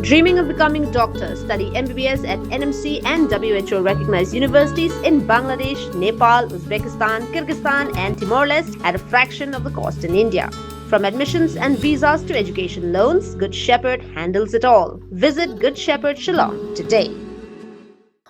Dreaming of becoming doctor, study MBBS at NMC and WHO recognized universities in Bangladesh, Nepal, Uzbekistan, Kyrgyzstan and Timor-Leste at a fraction of the cost in India. From admissions and visas to education loans, Good Shepherd handles it all. Visit Good Shepherd Shillong today.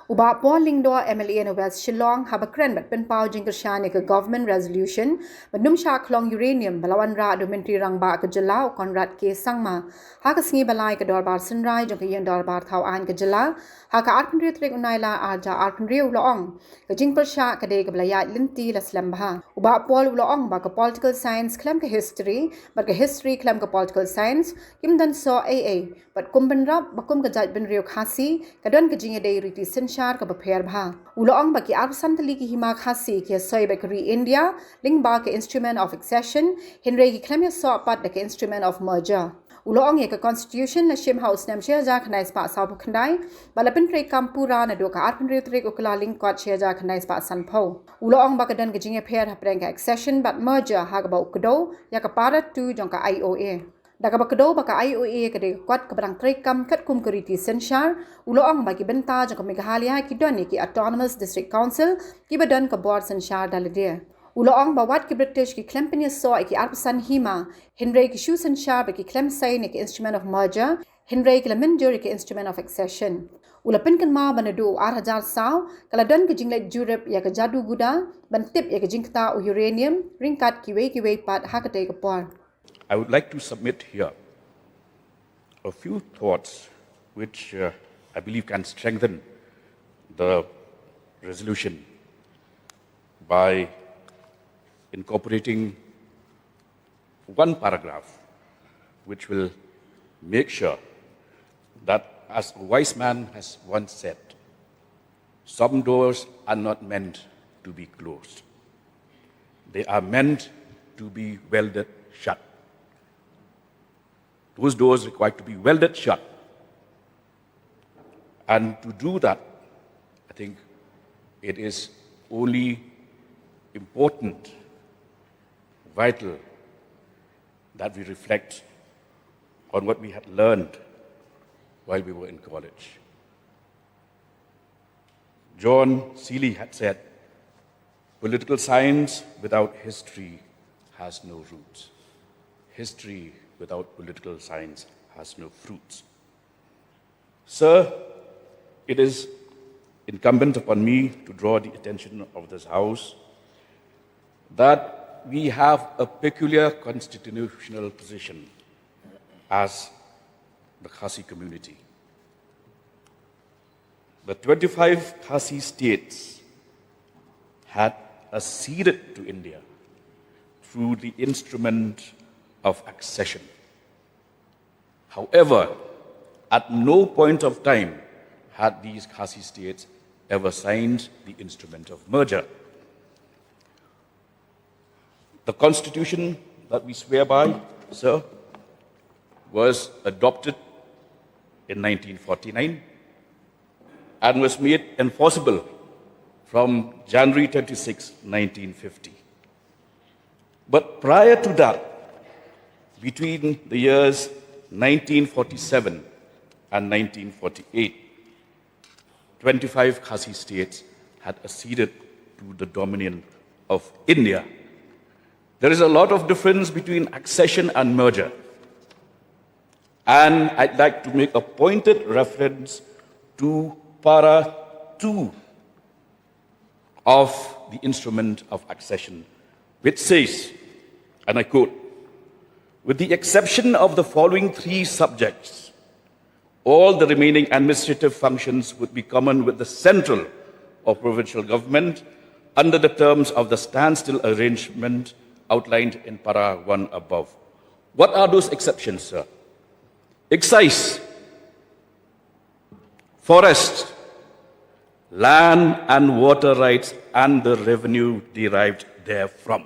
Uba polling do MLA in West Shillong Haba Kren but pen pau jingker shane ke government resolution but num sha klong uranium balawan ra do mentri rangba ke jala konrad ke sangma ha ka sngi balai ke dorbar sunrai jong ke yen dorbar thau an ke jala ha ka arkandri trek unaila arja arkandri ulong ke jing Pyrshah ke de ke balaya linti la slamba uba pol ulong ba ke political science klem ke history but ke history klem ke political science kim dan so AA but kumben rap bakum ke jaj ben rio khasi ke don ke jing de riti shar ka bapher bha ulong ba ki arsan tali ki hima khasi ke soi bakery India ling ba ke instrument of accession hinre ki klemya so pat de ke instrument of merger ulong ye ka constitution la shim house nam share ja khnai spa sa bu khandai bala pen tre kampura na do ka arpan re tre ko kala ling kwat share ja khnai spa san pho ulong ba ka dan ke jinge pher ha preng ka accession but merger ha ka ba ukdo ya ka para tu jong ka IOA daga bakdo baka IOA kade kwat kabrang trekam kat kum kuriti senshar uloong bagi benta jang Meghalaya ki doni ki autonomous district council ki badan ka board senshar dalide uloong bawat ki British ki klempenia so ki arpasan hima hinre ki shu senshar baki klem sai ne ki instrument of merger hinre ki lamin jury ki instrument of accession ulapin kan ma banadu 8000 saw kala don ki jingle Europe ya ka jadu guda ban tip ya ka jingta uranium Ryngkat ki we pat hakate ka por I would like to submit here a few thoughts which I believe can strengthen the resolution by incorporating one paragraph which will make sure that, as a wise man has once said, some doors are not meant to be closed. They are meant to be welded shut. Those doors require to be welded shut. And to do that, I think it is only important, vital, that we reflect on what we had learned while we were in college. John Seeley had said, political science without history has no roots. History without political science has no fruits. Sir, it is incumbent upon me to draw the attention of this House that we have a peculiar constitutional position as the Khasi community. The 25 Khasi states had acceded to India through the instrument of accession. However, at no point of time had these Khasi states ever signed the instrument of merger. The constitution that we swear by, sir, was adopted in 1949 and was made enforceable from January 26, 1950. But prior to that, between the years 1947 and 1948, 25 Khasi states had acceded to the dominion of India. There is a lot of difference between accession and merger. And I'd like to make a pointed reference to para 2 of the instrument of accession, which says, and I quote, "With the exception of the following 3 subjects, all the remaining administrative functions would be common with the central or provincial government under the terms of the standstill arrangement outlined in para 1 above." What are those exceptions, sir? Excise, forest, land and water rights and the revenue derived therefrom.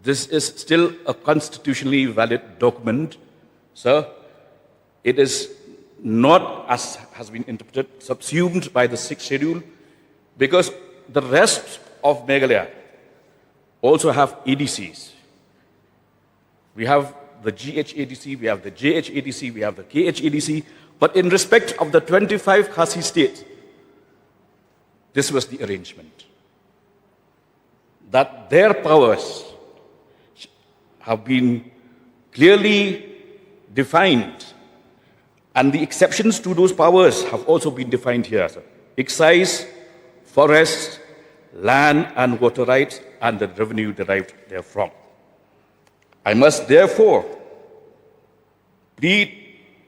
This is still a constitutionally valid document, sir. It is not, as has been interpreted, subsumed by the 6th schedule, because the rest of Meghalaya also have EDCs. We have the GHADC, we have the JHADC, we have the KHADC, but in respect of the 25 Khasi states, this was the arrangement. That their powers have been clearly defined, and the exceptions to those powers have also been defined here. Sir. Excise, forests, land and water rights, and the revenue derived therefrom. I must therefore plead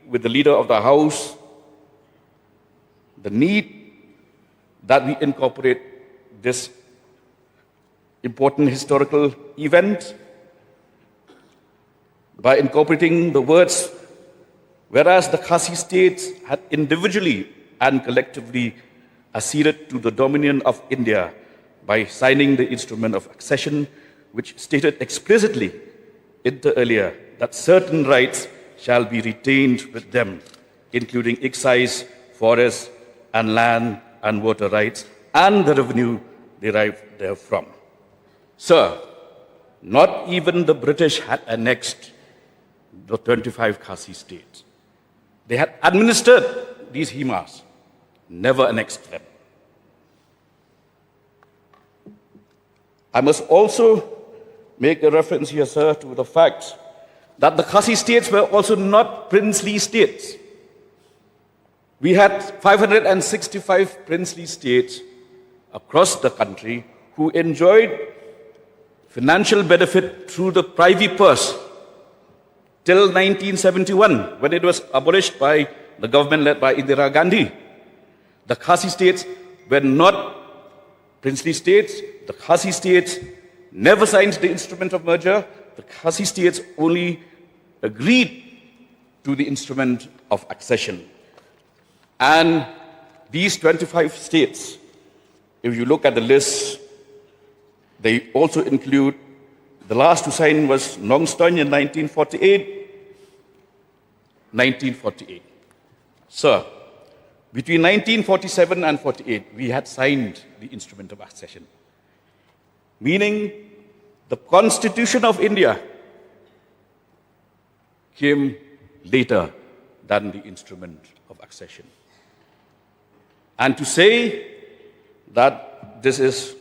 with the leader of the House the need that we incorporate this important historical event by incorporating the words, whereas the Khasi states had individually and collectively acceded to the dominion of India by signing the instrument of accession, which stated explicitly inter alia that certain rights shall be retained with them, including excise, forest, and land and water rights, and the revenue derived therefrom. Sir, not even the British had annexed the 25 Khasi states. They had administered these himas, never annexed them. I must also make a reference here, sir, to the fact that the Khasi states were also not princely states. We had 565 princely states across the country who enjoyed financial benefit through the privy purse till 1971, when it was abolished by the government led by Indira Gandhi. The Khasi states were not princely states. The Khasi states never signed the instrument of merger. The Khasi states only agreed to the instrument of accession. And these 25 states, if you look at the list, they also include, the last to sign was Nong Ston in 1948. Sir, between 1947 and 48, we had signed the instrument of accession, meaning the Constitution of India came later than the instrument of accession. And to say that this is,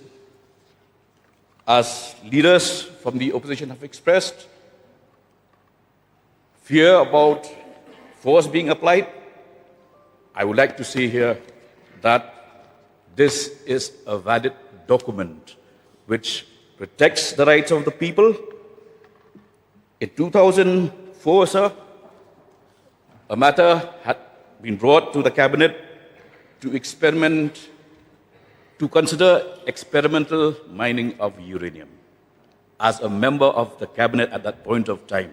as leaders from the opposition have expressed, fear about force being applied, I would like to say here that this is a valid document which protects the rights of the people. In 2004, sir, a matter had been brought to the cabinet to consider experimental mining of uranium. As a member of the cabinet at that point of time,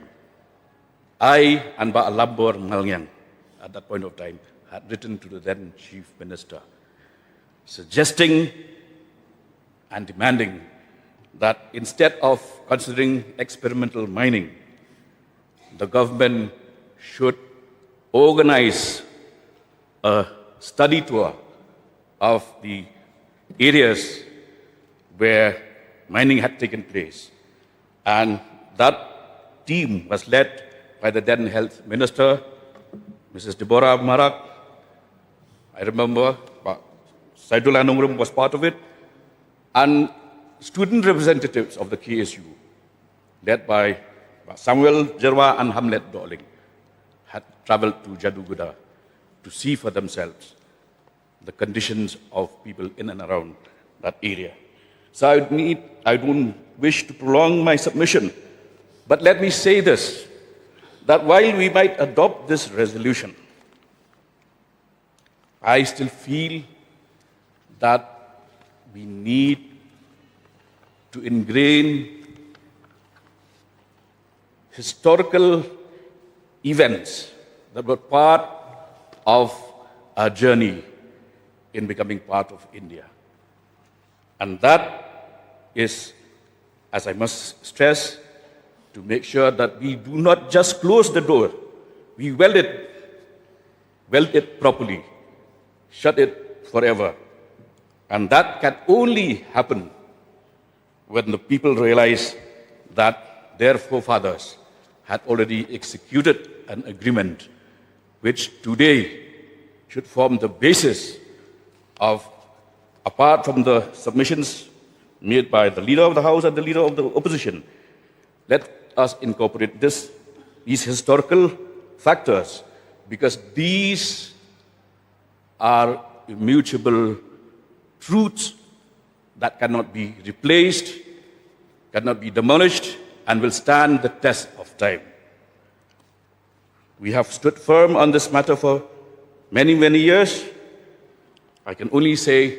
I and Ba Alambor Malyang at that point of time had written to the then chief minister, suggesting and demanding that instead of considering experimental mining, the government should organize a study tour of the areas where mining had taken place. And that team was led by the then health minister, Mrs. Deborah Marak. I remember Saidullah Nungrum was part of it. And student representatives of the KSU, led by Samuel Jerwa and Hamlet Dorling, had traveled to Jaduguda to see for themselves the conditions of people in and around that area. So I don't wish to prolong my submission, but let me say this, that while we might adopt this resolution, I still feel that we need to ingrain historical events that were part of our journey in becoming part of India. And that is, as I must stress, to make sure that we do not just close the door, we weld it properly, shut it forever. And that can only happen when the people realize that their forefathers had already executed an agreement which today should form the basis of, apart from the submissions made by the leader of the House and the leader of the opposition, let us incorporate these historical factors, because these are immutable truths that cannot be replaced, cannot be demolished, and will stand the test of time. We have stood firm on this matter for many, many years. I can only say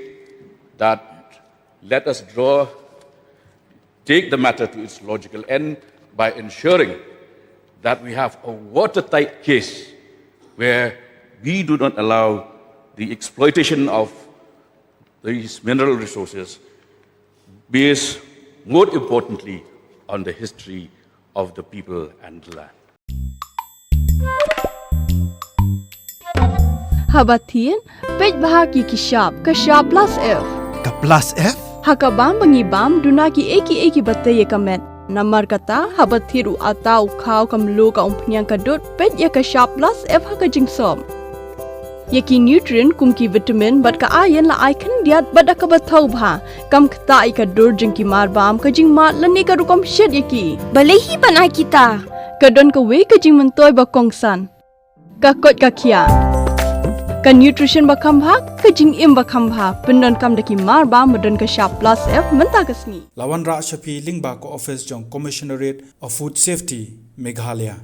that let us take the matter to its logical end by ensuring that we have a watertight case where we do not allow the exploitation of these mineral resources based, more importantly, on the history of the people and the land. Habatin, pej bahagi kashab plus F. Ka plus F? Hakabam bangibam dunaki eki bataya kamet. Namar kata habathiru atau kau kamlu ka umpnyang kadut pej ya kashab plus F hakajingsom. Yaki nutrient kumki vitamin bat ka iron la icon diat bat ka bathau bha kam khta I ka dur jingki mar bam ka jing mat lani ka rukom shed yaki balehi banai kita kadon ka we ka jing mentoy ba kongsan ka kot ka khia ka nutrition ba kham bha ka jing im ba kham bha pendon kam daki mar bam madon ka sharp plus F menta ka sngi Lawan Ra Shafi Lingba ko office jong Commissionerate of Food Safety Meghalaya